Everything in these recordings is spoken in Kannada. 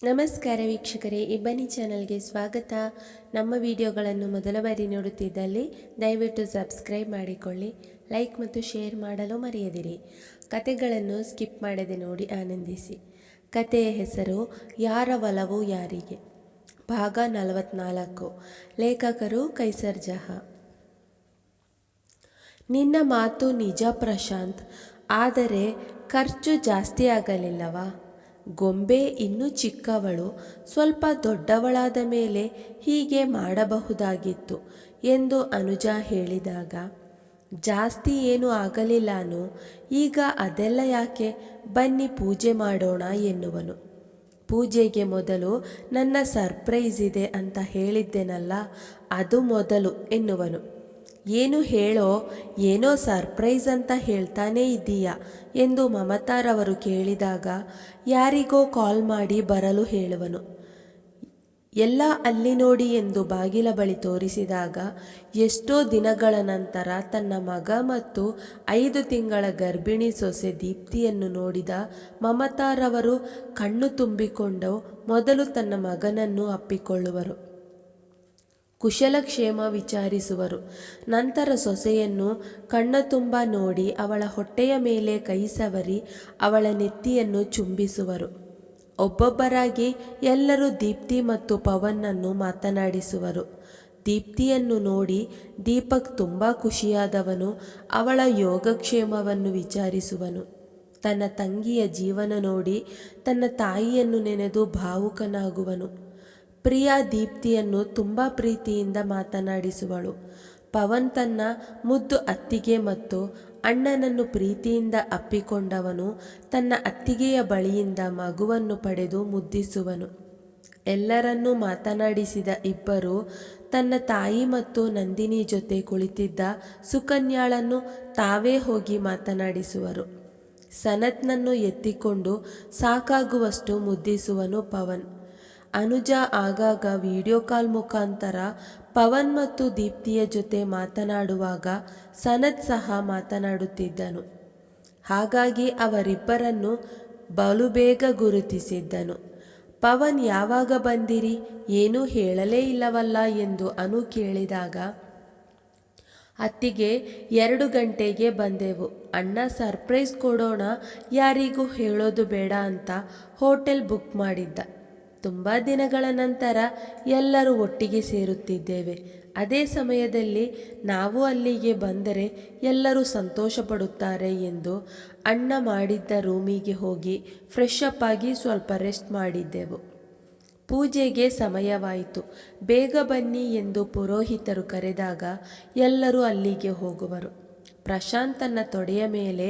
ನಮಸ್ಕಾರ ವೀಕ್ಷಕರೇ, ಇಬ್ಬನಿ ಚಾನಲ್ಗೆ ಸ್ವಾಗತ. ನಮ್ಮ ವಿಡಿಯೋಗಳನ್ನು ಮೊದಲ ಬಾರಿ ನೋಡುತ್ತಿದ್ದಲ್ಲಿ ದಯವಿಟ್ಟು ಸಬ್ಸ್ಕ್ರೈಬ್ ಮಾಡಿಕೊಳ್ಳಿ, ಲೈಕ್ ಮತ್ತು ಶೇರ್ ಮಾಡಲು ಮರೆಯದಿರಿ. ಕತೆಗಳನ್ನು ಸ್ಕಿಪ್ ಮಾಡದೆ ನೋಡಿ ಆನಂದಿಸಿ. ಕತೆಯ ಹೆಸರು ಯಾರ ಒಲವು ಯಾರಿಗೆ, ಭಾಗ 44. ಲೇಖಕರು ಕೈಸರ್ ಜಹಾ. ನಿನ್ನ ಮಾತು ನಿಜ ಪ್ರಶಾಂತ್, ಆದರೆ ಖರ್ಚು ಜಾಸ್ತಿ ಆಗಲಿಲ್ಲವಾ? ಗೊಂಬೆ ಇನ್ನೂ ಚಿಕ್ಕವಳು, ಸ್ವಲ್ಪ ದೊಡ್ಡವಳಾದ ಮೇಲೆ ಹೀಗೆ ಮಾಡಬಹುದಾಗಿತ್ತು ಎಂದು ಅನುಜಾ ಹೇಳಿದಾಗ, ಜಾಸ್ತಿ ಏನೂ ಆಗಲಿಲ್ಲಾನು, ಈಗ ಅದೆಲ್ಲ ಯಾಕೆ, ಬನ್ನಿ ಪೂಜೆ ಮಾಡೋಣ ಎನ್ನುವನು. ಪೂಜೆಗೆ ಮೊದಲು ನನ್ನ ಸರ್ಪ್ರೈಸ್ ಇದೆ ಅಂತ ಹೇಳಿದ್ದೆನಲ್ಲ, ಅದು ಮೊದಲು ಎನ್ನುವನು. ಏನು ಹೇಳೋ, ಏನೋ ಸರ್ಪ್ರೈಸ್ ಅಂತ ಹೇಳ್ತಾನೇ ಇದ್ದೀಯಾ ಎಂದು ಮಮತಾರವರು ಕೇಳಿದಾಗ, ಯಾರಿಗೋ ಕಾಲ್ ಮಾಡಿ ಬರಲು ಹೇಳುವನು. ಎಲ್ಲ ಅಲ್ಲಿ ನೋಡಿ ಎಂದು ಬಾಗಿಲ ಬಳಿ ತೋರಿಸಿದಾಗ, ಎಷ್ಟೋ ದಿನಗಳ ನಂತರ ತನ್ನ ಮಗ ಮತ್ತು 5 ತಿಂಗಳ ಗರ್ಭಿಣಿ ಸೊಸೆ ದೀಪ್ತಿಯನ್ನು ನೋಡಿದ ಮಮತಾರವರು ಕಣ್ಣು ತುಂಬಿಕೊಂಡು ಮೊದಲು ತನ್ನ ಮಗನನ್ನು ಅಪ್ಪಿಕೊಳ್ಳುವರು. ಕುಶಲಕ್ಷೇಮ ವಿಚಾರಿಸುವರು. ನಂತರ ಸೊಸೆಯನ್ನು ಕಣ್ಣ ತುಂಬ ನೋಡಿ ಅವಳ ಹೊಟ್ಟೆಯ ಮೇಲೆ ಕೈ ಸವರಿ ಅವಳ ನೆತ್ತಿಯನ್ನು ಚುಂಬಿಸುವರು. ಒಬ್ಬೊಬ್ಬರಾಗಿ ಎಲ್ಲರೂ ದೀಪ್ತಿ ಮತ್ತು ಪವನ್ನನ್ನು ಮಾತನಾಡಿಸುವರು. ದೀಪ್ತಿಯನ್ನು ನೋಡಿ ದೀಪಕ್ ತುಂಬ ಖುಷಿಯಾದವನು ಅವಳ ಯೋಗಕ್ಷೇಮವನ್ನು ವಿಚಾರಿಸುವನು. ತನ್ನ ತಂಗಿಯ ಜೀವನ ನೋಡಿ ತನ್ನ ತಾಯಿಯನ್ನು ನೆನೆದು ಭಾವುಕನಾಗುವನು. ಪ್ರಿಯಾ ದೀಪ್ತಿಯನ್ನು ತುಂಬ ಪ್ರೀತಿಯಿಂದ ಮಾತನಾಡಿಸುವಳು. ಪವನ್ ತನ್ನ ಮುದ್ದು ಅತ್ತಿಗೆ ಮತ್ತು ಅಣ್ಣನನ್ನು ಪ್ರೀತಿಯಿಂದ ಅಪ್ಪಿಕೊಂಡವನು ತನ್ನ ಅತ್ತಿಗೆಯ ಬಳಿಯಿಂದ ಮಗುವನ್ನು ಪಡೆದು ಮುದ್ದಿಸುವನು. ಎಲ್ಲರನ್ನೂ ಮಾತನಾಡಿಸಿದ ಇಬ್ಬರು ತನ್ನ ತಾಯಿ ಮತ್ತು ನಂದಿನಿ ಜೊತೆ ಕುಳಿತಿದ್ದ ಸುಕನ್ಯಾಳನ್ನು ತಾವೇ ಹೋಗಿ ಮಾತನಾಡಿಸುವರು. ಸನತ್ನನ್ನು ಎತ್ತಿಕೊಂಡು ಸಾಕಾಗುವಷ್ಟು ಮುದ್ದಿಸುವನು ಪವನ್. ಅನುಜಾ ಆಗಾಗ ವಿಡಿಯೋ ಕಾಲ್ ಮುಖಾಂತರ ಪವನ್ ಮತ್ತು ದೀಪ್ತಿಯ ಜೊತೆ ಮಾತನಾಡುವಾಗ ಸನತ್ ಸಹ ಮಾತನಾಡುತ್ತಿದ್ದನು. ಹಾಗಾಗಿ ಅವರಿಬ್ಬರನ್ನು ಬಲು ಬೇಗ ಗುರುತಿಸಿದ್ದನು. ಪವನ್ ಯಾವಾಗ ಬಂದಿರಿ, ಏನೂ ಹೇಳಲೇ ಇಲ್ಲವಲ್ಲ ಎಂದು ಅನು ಕೇಳಿದಾಗ, ಅತ್ತಿಗೆ 2 ಗಂಟೆಗೆ ಬಂದೆವು. ಅಣ್ಣ ಸರ್ಪ್ರೈಸ್ ಕೊಡೋಣ, ಯಾರಿಗೂ ಹೇಳೋದು ಬೇಡ ಅಂತ ಹೋಟೆಲ್ ಬುಕ್ ಮಾಡಿದ್ದ. ತುಂಬ ದಿನಗಳ ನಂತರ ಎಲ್ಲರೂ ಒಟ್ಟಿಗೆ ಸೇರುತ್ತಿದ್ದೇವೆ. ಅದೇ ಸಮಯದಲ್ಲಿ ನಾವು ಅಲ್ಲಿಗೆ ಬಂದರೆ ಎಲ್ಲರೂ ಸಂತೋಷ ಪಡುತ್ತಾರೆ ಎಂದು ಅಣ್ಣ ಮಾಡಿದ್ದ ರೂಮಿಗೆ ಹೋಗಿ ಫ್ರೆಶ್ ಅಪ್ ಆಗಿ ಸ್ವಲ್ಪ ರೆಸ್ಟ್ ಮಾಡಿದ್ದೆವು. ಪೂಜೆಗೆ ಸಮಯವಾಯಿತು. ಬೇಗ ಬನ್ನಿ ಎಂದು ಪುರೋಹಿತರು ಕರೆದಾಗ ಎಲ್ಲರೂ ಅಲ್ಲಿಗೆ ಹೋಗುವರು. ಪ್ರಶಾಂತ್ ತನ್ನ ತೊಡೆಯ ಮೇಲೆ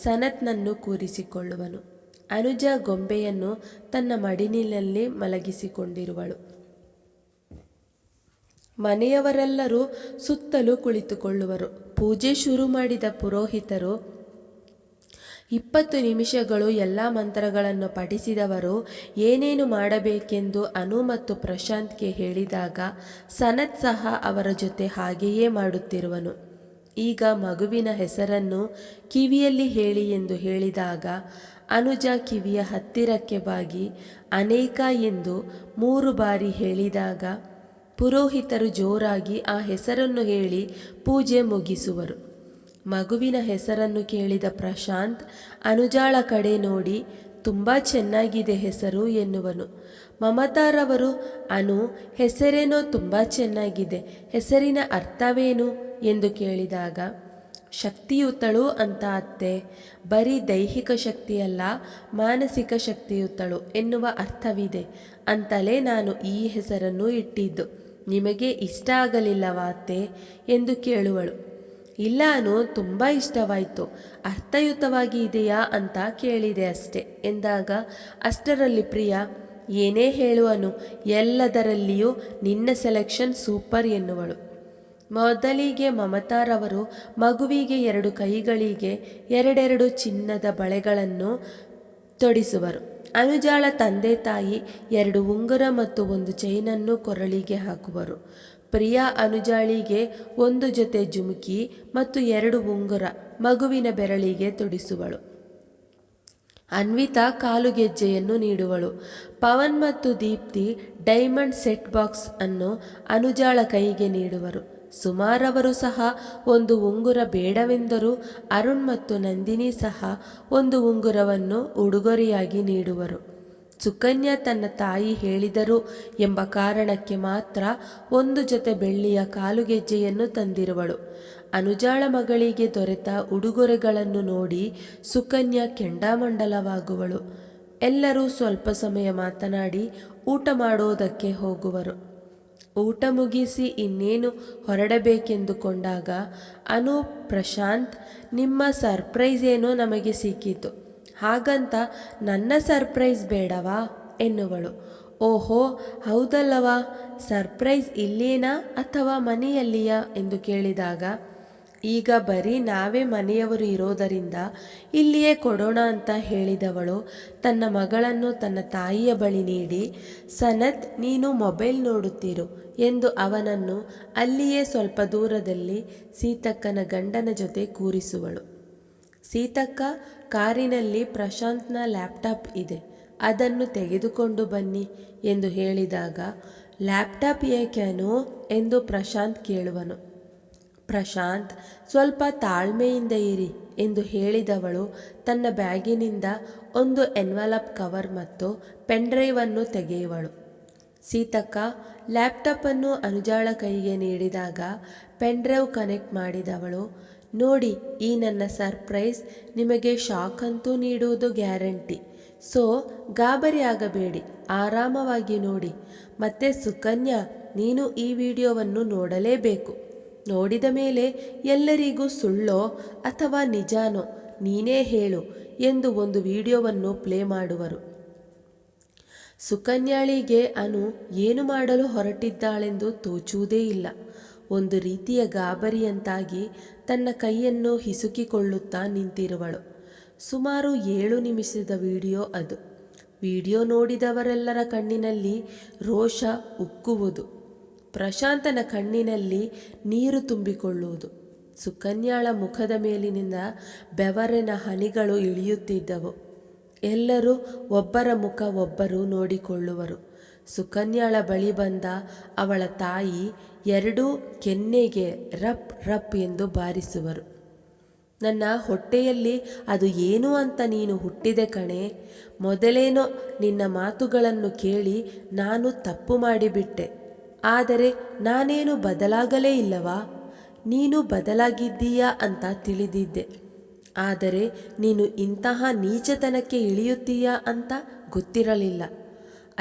ಸನತ್ನನ್ನು ಕೂರಿಸಿಕೊಳ್ಳುವನು. ಅನುಜಾ ಗೊಂಬೆಯನ್ನು ತನ್ನ ಮಡಿಲಿನಲ್ಲಿ ಮಲಗಿಸಿಕೊಂಡಿರುವಳು. ಮನೆಯವರೆಲ್ಲರೂ ಸುತ್ತಲೂ ಕುಳಿತುಕೊಳ್ಳುವರು. ಪೂಜೆ ಶುರು ಮಾಡಿದ ಪುರೋಹಿತರು 20 ನಿಮಿಷಗಳು ಎಲ್ಲ ಮಂತ್ರಗಳನ್ನು ಪಠಿಸಿದವರು ಏನೇನು ಮಾಡಬೇಕೆಂದು ಅನು ಮತ್ತು ಪ್ರಶಾಂತ್ಗೆ ಹೇಳಿದಾಗ ಸನತ್ ಸಹ ಅವರ ಜೊತೆ ಹಾಗೆಯೇ ಮಾಡುತ್ತಿರುವನು. ಈಗ ಮಗುವಿನ ಹೆಸರನ್ನು ಕಿವಿಯಲ್ಲಿ ಹೇಳಿ ಎಂದು ಹೇಳಿದಾಗ ಅನುಜಾ ಕಿವಿಯ ಹತ್ತಿರಕ್ಕೆ ಬಾಗಿ ಅನೇಕ ಎಂದು 3 ಬಾರಿ ಹೇಳಿದಾಗ ಪುರೋಹಿತರು ಜೋರಾಗಿ ಆ ಹೆಸರನ್ನು ಹೇಳಿ ಪೂಜೆ ಮುಗಿಸುವರು. ಮಗುವಿನ ಹೆಸರನ್ನು ಕೇಳಿದ ಪ್ರಶಾಂತ್ ಅನುಜಾಳ ಕಡೆ ನೋಡಿ, ತುಂಬ ಚೆನ್ನಾಗಿದೆ ಹೆಸರು ಎನ್ನುವನು. ಮಮತಾರವರು, ಅನು ಹೆಸರೇನೋ ತುಂಬ ಚೆನ್ನಾಗಿದೆ, ಹೆಸರಿನ ಅರ್ಥವೇನು ಎಂದು ಕೇಳಿದಾಗ, ಶಕ್ತಿಯುತಳು ಅಂತ ಅತ್ತೆ, ಬರೀ ದೈಹಿಕ ಶಕ್ತಿಯಲ್ಲ ಮಾನಸಿಕ ಶಕ್ತಿಯುತಳು ಎನ್ನುವ ಅರ್ಥವಿದೆ ಅಂತಲೇ ನಾನು ಈ ಹೆಸರನ್ನು ಇಟ್ಟಿದ್ದು. ನಿಮಗೆ ಇಷ್ಟ ಆಗಲಿಲ್ಲವಾ ಅತ್ತೆ ಎಂದು ಕೇಳುವಳು. ಇಲ್ಲ ಅನು, ತುಂಬ ಇಷ್ಟವಾಯಿತು, ಅರ್ಥಯುತವಾಗಿ ಇದೆಯಾ ಅಂತ ಕೇಳಿದೆ ಅಷ್ಟೆ ಎಂದಾಗ ಅಷ್ಟರಲ್ಲಿ ಪ್ರಿಯಾ, ಏನೇ ಹೇಳುವನು, ಎಲ್ಲದರಲ್ಲಿಯೂ ನಿನ್ನ ಸೆಲೆಕ್ಷನ್ ಸೂಪರ್ ಎನ್ನುವಳು. ಮೊದಲಿಗೆ ಮಮತಾರವರು ಮಗುವಿಗೆ 2 ಕೈಗಳಿಗೆ 2 ಚಿನ್ನದ ಬಳೆಗಳನ್ನು ತೊಡಿಸುವರು. ಅನುಜಾಳ ತಂದೆ ತಾಯಿ 2 ಉಂಗುರ ಮತ್ತು 1 ಚೈನನ್ನು ಕೊರಳಿಗೆ ಹಾಕುವರು. ಪ್ರಿಯಾ ಅನುಜಾಳಿಗೆ 1 ಜೊತೆ ಜುಮುಕಿ ಮತ್ತು 2 ಉಂಗುರ ಮಗುವಿನ ಬೆರಳಿಗೆ ತೊಡಿಸುವಳು. ಅನ್ವಿತಾ ಕಾಲುಗೆಜ್ಜೆಯನ್ನು ನೀಡುವಳು. ಪವನ್ ಮತ್ತು ದೀಪ್ತಿ ಡೈಮಂಡ್ ಸೆಟ್ ಬಾಕ್ಸ್ ಅನ್ನು ಅನುಜಾಳ ಕೈಗೆ ನೀಡುವರು. ಸುಮಾರವರು ಸಹ ಒಂದು ಉಂಗುರ ಬೇಡವೆಂದರೂ ಅರುಣ್ ಮತ್ತು ನಂದಿನಿ ಸಹ ಒಂದು ಉಂಗುರವನ್ನು ಉಡುಗೊರೆಯಾಗಿ ನೀಡುವರು. ಸುಕನ್ಯಾ ತನ್ನ ತಾಯಿ ಹೇಳಿದರು ಎಂಬ ಕಾರಣಕ್ಕೆ ಮಾತ್ರ ಒಂದು ಜೊತೆ ಬೆಳ್ಳಿಯ ಕಾಲುಗೆಜ್ಜೆಯನ್ನು ತಂದಿರುವಳು. ಅನುಜಾಳ ಮಗಳಿಗೆ ದೊರೆತ ಉಡುಗೊರೆಗಳನ್ನು ನೋಡಿ ಸುಕನ್ಯಾ ಕೆಂಡಾಮಂಡಲವಾಗುವಳು. ಎಲ್ಲರೂ ಸ್ವಲ್ಪ ಸಮಯ ಮಾತನಾಡಿ ಊಟ ಮಾಡೋದಕ್ಕೆ ಹೋಗುವರು. ಊಟ ಮುಗಿಸಿ ಇನ್ನೇನು ಹೊರಡಬೇಕೆಂದುಕೊಂಡಾಗ ಅನು, ಪ್ರಶಾಂತ್, ನಿಮ್ಮ ಸರ್ಪ್ರೈಸ್ ಏನೋ ನಮಗೆ ಸಿಕ್ಕಿತು, ಹಾಗಂತ ನನ್ನ ಸರ್ಪ್ರೈಸ್ ಬೇಡವಾ ಎನ್ನುವಳು. ಓಹೋ ಹೌದಲ್ಲವಾ, ಸರ್ಪ್ರೈಸ್ ಇಲ್ಲೇನಾ ಅಥವಾ ಮನೆಯಲ್ಲಿಯಾ ಎಂದು ಕೇಳಿದಾಗ, ಈಗ ಬರೀ ನಾವೇ ಮನೆಯವರು ಇರೋದರಿಂದ ಇಲ್ಲಿಯೇ ಕೊಡೋಣ ಅಂತ ಹೇಳಿದವಳು ತನ್ನ ಮಗಳನ್ನು ತನ್ನ ತಾಯಿಯ ಬಳಿ ನೀಡಿ, ಸನತ್ ನೀನು ಮೊಬೈಲ್ ನೋಡುತ್ತಿರು ಎಂದು ಅವನನ್ನು ಅಲ್ಲಿಯೇ ಸ್ವಲ್ಪ ದೂರದಲ್ಲಿ ಸೀತಕ್ಕನ ಗಂಡನ ಜೊತೆ ಕೂರಿಸುವಳು. ಸೀತಕ್ಕ, ಕಾರಿನಲ್ಲಿ ಪ್ರಶಾಂತ್ನ ಲ್ಯಾಪ್ಟಾಪ್ ಇದೆ, ಅದನ್ನು ತೆಗೆದುಕೊಂಡು ಬನ್ನಿ ಎಂದು ಹೇಳಿದಾಗ, ಲ್ಯಾಪ್ಟಾಪ್ ಏಕೇನು ಎಂದು ಪ್ರಶಾಂತ್ ಕೇಳುವನು. ಪ್ರಶಾಂತ್, ಸ್ವಲ್ಪ ತಾಳ್ಮೆಯಿಂದ ಇರಿ ಎಂದು ಹೇಳಿದವಳು ತನ್ನ ಬ್ಯಾಗಿನಿಂದ ಒಂದು ಎನ್ವಲಪ್ ಕವರ್ ಮತ್ತು ಪೆನ್ಡ್ರೈವನ್ನು ತೆಗೆಯುವಳು. ಸೀತಕ್ಕ ಲ್ಯಾಪ್ಟಾಪನ್ನು ಅನುಜಾಳ ಕೈಗೆ ನೀಡಿದಾಗ ಪೆನ್ಡ್ರೈವ್ ಕನೆಕ್ಟ್ ಮಾಡಿದವಳು, ನೋಡಿ, ಈ ನನ್ನ ಸರ್ಪ್ರೈಸ್ ನಿಮಗೆ ಶಾಕ್ ಅಂತೂ ನೀಡುವುದು ಗ್ಯಾರಂಟಿ, ಸೊ ಗಾಬರಿ ಆಗಬೇಡಿ, ಆರಾಮವಾಗಿ ನೋಡಿ. ಮತ್ತೆ ಸುಕನ್ಯಾ, ನೀನು ಈ ವಿಡಿಯೋವನ್ನು ನೋಡಲೇಬೇಕು. ನೋಡಿದ ಮೇಲೆ ಎಲ್ಲರಿಗೂ ಸುಳ್ಳೋ ಅಥವಾ ನಿಜಾನೋ ನೀನೇ ಹೇಳು ಎಂದು ಒಂದು ವಿಡಿಯೋವನ್ನು ಪ್ಲೇ ಮಾಡುವರು. ಸುಕನ್ಯಾಳಿಗೆ ಅನು ಏನು ಮಾಡಲು ಹೊರಟಿದ್ದಾಳೆಂದು ತೋಚುವುದೇ ಇಲ್ಲ. ಒಂದು ರೀತಿಯ ಗಾಬರಿಯಂತಾಗಿ ತನ್ನ ಕೈಯನ್ನು ಹಿಸುಕಿಕೊಳ್ಳುತ್ತಾ ನಿಂತಿರುವಳು. ಸುಮಾರು 7 ನಿಮಿಷದ ವಿಡಿಯೋ ಅದು. ವಿಡಿಯೋ ನೋಡಿದವರೆಲ್ಲರ ಕಣ್ಣಿನಲ್ಲಿ ರೋಷ ಉಕ್ಕುವುದು, ಪ್ರಶಾಂತನ ಕಣ್ಣಿನಲ್ಲಿ ನೀರು ತುಂಬಿಕೊಳ್ಳುವುದು. ಸುಕನ್ಯಾಳ ಮುಖದ ಮೇಲಿನಿಂದ ಬೆವರಿನ ಹನಿಗಳು ಇಳಿಯುತ್ತಿದ್ದವು. ಎಲ್ಲರೂ ಒಬ್ಬರ ಮುಖ ಒಬ್ಬರು ನೋಡಿಕೊಳ್ಳುವರು. ಸುಕನ್ಯಾಳ ಬಳಿ ಬಂದ ಅವಳ ತಾಯಿ ಎರಡೂ ಕೆನ್ನೆಗೆ ರಪ್ ರಪ್ ಎಂದು ಬಾರಿಸುವರು. ನನ್ನ ಹೊಟ್ಟೆಯಲ್ಲಿ ಅದು ಏನು ಅಂತ ನೀನು ಹುಟ್ಟಿದೆ ಕಣೆ. ಮೊದಲೇನೋ ನಿನ್ನ ಮಾತುಗಳನ್ನು ಕೇಳಿ ನಾನು ತಪ್ಪು ಮಾಡಿಬಿಟ್ಟೆ, ಆದರೆ ನಾನೇನು ಬದಲಾಗಲೇ ಇಲ್ಲವಾ? ನೀನು ಬದಲಾಗಿದ್ದೀಯಾ ಅಂತ ತಿಳಿದಿದ್ದೆ, ಆದರೆ ನೀನು ಇಂತಹ ನೀಚತನಕ್ಕೆ ಇಳಿಯುತ್ತೀಯಾ ಅಂತ ಗೊತ್ತಿರಲಿಲ್ಲ.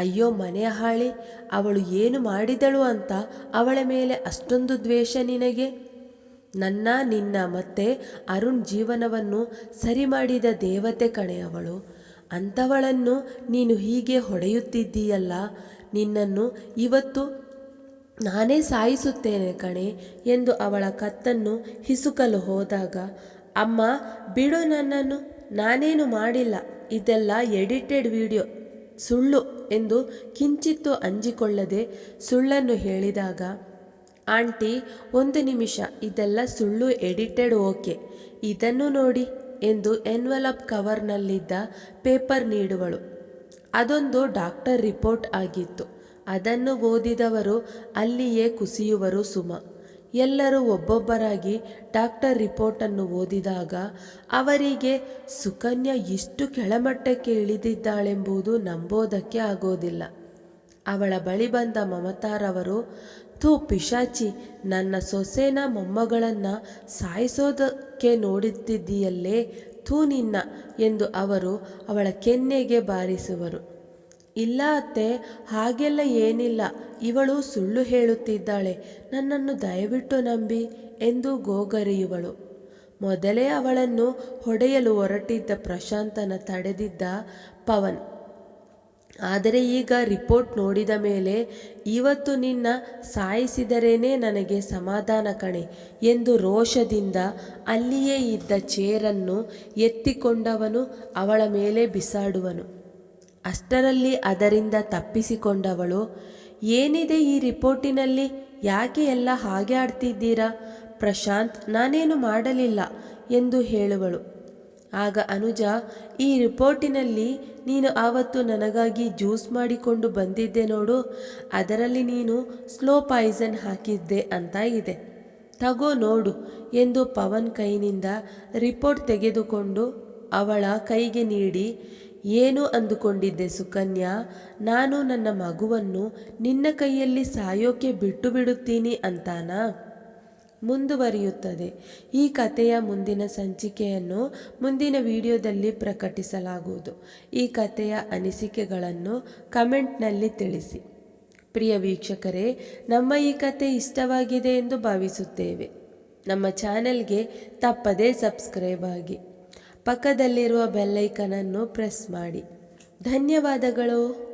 ಅಯ್ಯೋ ಮನೆಯ ಹಾಳೆ, ಅವಳು ಏನು ಮಾಡಿದಳು ಅಂತ ಅವಳ ಮೇಲೆ ಅಷ್ಟೊಂದು ದ್ವೇಷ ನಿನಗೆ? ನನ್ನ, ನಿನ್ನ ಮತ್ತೆ ಅರುಣ್ ಜೀವನವನ್ನು ಸರಿ ಮಾಡಿದ ದೇವತೆ ಕಣೆ ಅವಳು. ಅಂಥವಳನ್ನು ನೀನು ಹೀಗೆ ಹೊಡೆಯುತ್ತಿದ್ದೀಯಲ್ಲ, ನಿನ್ನನ್ನು ಇವತ್ತು ನಾನೇ ಸಾಯಿಸುತ್ತೇನೆ ಕಣೆ ಎಂದು ಅವಳ ಕತ್ತನ್ನು ಹಿಸುಕಲು ಹೋದಾಗ, ಅಮ್ಮ ಬಿಡು ನನ್ನನ್ನು, ನಾನೇನು ಮಾಡಿಲ್ಲ, ಇದೆಲ್ಲ ಎಡಿಟೆಡ್ ವಿಡಿಯೋ, ಸುಳ್ಳು ಎಂದು ಕಿಂಚಿತ್ತೂ ಅಂಜಿಕೊಳ್ಳದೆ ಸುಳ್ಳನ್ನು ಹೇಳಿದಾಗ, ಆಂಟಿ ಒಂದು ನಿಮಿಷ, ಇದೆಲ್ಲ ಸುಳ್ಳು, ಎಡಿಟೆಡ್, ಓಕೆ, ಇದನ್ನು ನೋಡಿ ಎಂದು ಎನ್ವಲಪ್ ಕವರ್ನಲ್ಲಿದ್ದ ಪೇಪರ್ ನೀಡುವಳು. ಅದೊಂದು ಡಾಕ್ಟರ್ ರಿಪೋರ್ಟ್ ಆಗಿತ್ತು. ಅದನ್ನು ಓದಿದವರು ಅಲ್ಲಿಯೇ ಕುಸಿಯುವರು ಸುಮ. ಎಲ್ಲರೂ ಒಬ್ಬೊಬ್ಬರಾಗಿ ಡಾಕ್ಟರ್ ರಿಪೋರ್ಟನ್ನು ಓದಿದಾಗ ಅವರಿಗೆ ಸುಕನ್ಯಾ ಇಷ್ಟು ಕೆಳಮಟ್ಟಕ್ಕೆ ಇಳಿದಿದ್ದಾಳೆಂಬುದು ನಂಬೋದಕ್ಕೆ ಆಗೋದಿಲ್ಲ. ಅವಳ ಬಳಿ ಬಂದ ಮಮತಾರವರು, ಥೂ ಪಿಶಾಚಿ, ನನ್ನ ಸೊಸೆನ ಮೊಮ್ಮಗಳನ್ನು ಸಾಯಿಸೋದಕ್ಕೆ ನೋಡುತ್ತಿದ್ದೀಯಲ್ಲೇ, ಥೂ ನಿನ್ನ ಎಂದು ಅವರು ಅವಳ ಕೆನ್ನೆಗೆ ಬಾರಿಸುವರು. ಇಲ್ಲ ಅತ್ತೆ, ಹಾಗೆಲ್ಲ ಏನಿಲ್ಲ, ಇವಳು ಸುಳ್ಳು ಹೇಳುತ್ತಿದ್ದಾಳೆ, ನನ್ನನ್ನು ದಯವಿಟ್ಟು ನಂಬಿ ಎಂದು ಗೋಗರೆಯುವಳು. ಮೊದಲೇ ಅವಳನ್ನು ಹೊಡೆಯಲು ಹೊರಟಿದ್ದ ಪ್ರಶಾಂತನ ತಡೆದಿದ್ದ ಪವನ್, ಆದರೆ ಈಗ ರಿಪೋರ್ಟ್ ನೋಡಿದ ಮೇಲೆ ಇವತ್ತು ನಿನ್ನ ಸಾಯಿಸಿದರೇನೇ ನನಗೆ ಸಮಾಧಾನ ಕಣೆ ಎಂದು ರೋಷದಿಂದ ಅಲ್ಲಿಯೇ ಇದ್ದ ಚೇರನ್ನು ಎತ್ತಿಕೊಂಡವನು ಅವಳ ಮೇಲೆ ಬಿಸಾಡುವನು. ಅಷ್ಟರಲ್ಲಿ ಅದರಿಂದ ತಪ್ಪಿಸಿಕೊಂಡವಳು, ಏನಿದೆ ಈ ರಿಪೋರ್ಟಿನಲ್ಲಿ, ಯಾಕೆ ಎಲ್ಲ ಹಾಗೆ ಆಡ್ತಿದ್ದೀರಾ? ಪ್ರಶಾಂತ್ ನಾನೇನು ಮಾಡಲಿಲ್ಲ ಎಂದು ಹೇಳುವಳು. ಆಗ ಅನುಜ, ಈ ರಿಪೋರ್ಟಿನಲ್ಲಿ ನೀನು ಆವತ್ತು ನನಗಾಗಿ ಜ್ಯೂಸ್ ಮಾಡಿಕೊಂಡು ಬಂದಿದ್ದೆ ನೋಡು, ಅದರಲ್ಲಿ ನೀನು ಸ್ಲೋ ಪಾಯ್ಸನ್ ಹಾಕಿದ್ದೆ ಅಂತ ಇದೆ. ತಗೋ ನೋಡು ಎಂದು ಪವನ್ ಕೈನಿಂದ ರಿಪೋರ್ಟ್ ತೆಗೆದುಕೊಂಡು ಅವಳ ಕೈಗೆ ನೀಡಿ, ಏನು ಅಂದುಕೊಂಡಿದ್ದೆ ಸುಕನ್ಯಾ, ನಾನು ನನ್ನ ಮಗುವನ್ನು ನಿನ್ನ ಕೈಯಲ್ಲಿ ಸಾಯೋಕೆ ಬಿಟ್ಟು ಬಿಡುತ್ತೀನಿ ಅಂತಾನಾ? ಮುಂದುವರಿಯುತ್ತದೆ. ಈ ಕಥೆಯ ಮುಂದಿನ ಸಂಚಿಕೆಯನ್ನು ಮುಂದಿನ ವಿಡಿಯೋದಲ್ಲಿ ಪ್ರಕಟಿಸಲಾಗುವುದು. ಈ ಕಥೆಯ ಅನಿಸಿಕೆಗಳನ್ನು ಕಮೆಂಟ್ನಲ್ಲಿ ತಿಳಿಸಿ. ಪ್ರಿಯ ವೀಕ್ಷಕರೇ, ನಮ್ಮ ಈ ಕಥೆ ಇಷ್ಟವಾಗಿದೆ ಎಂದು ಭಾವಿಸುತ್ತೇವೆ. ನಮ್ಮ ಚಾನೆಲ್ಗೆ ತಪ್ಪದೇ ಸಬ್ಸ್ಕ್ರೈಬ್ ಆಗಿ, ಪಕ್ಕದಲ್ಲಿರುವ ಬೆಲ್ಲೈಕನನ್ನು ಪ್ರೆಸ್ ಮಾಡಿ. ಧನ್ಯವಾದಗಳು.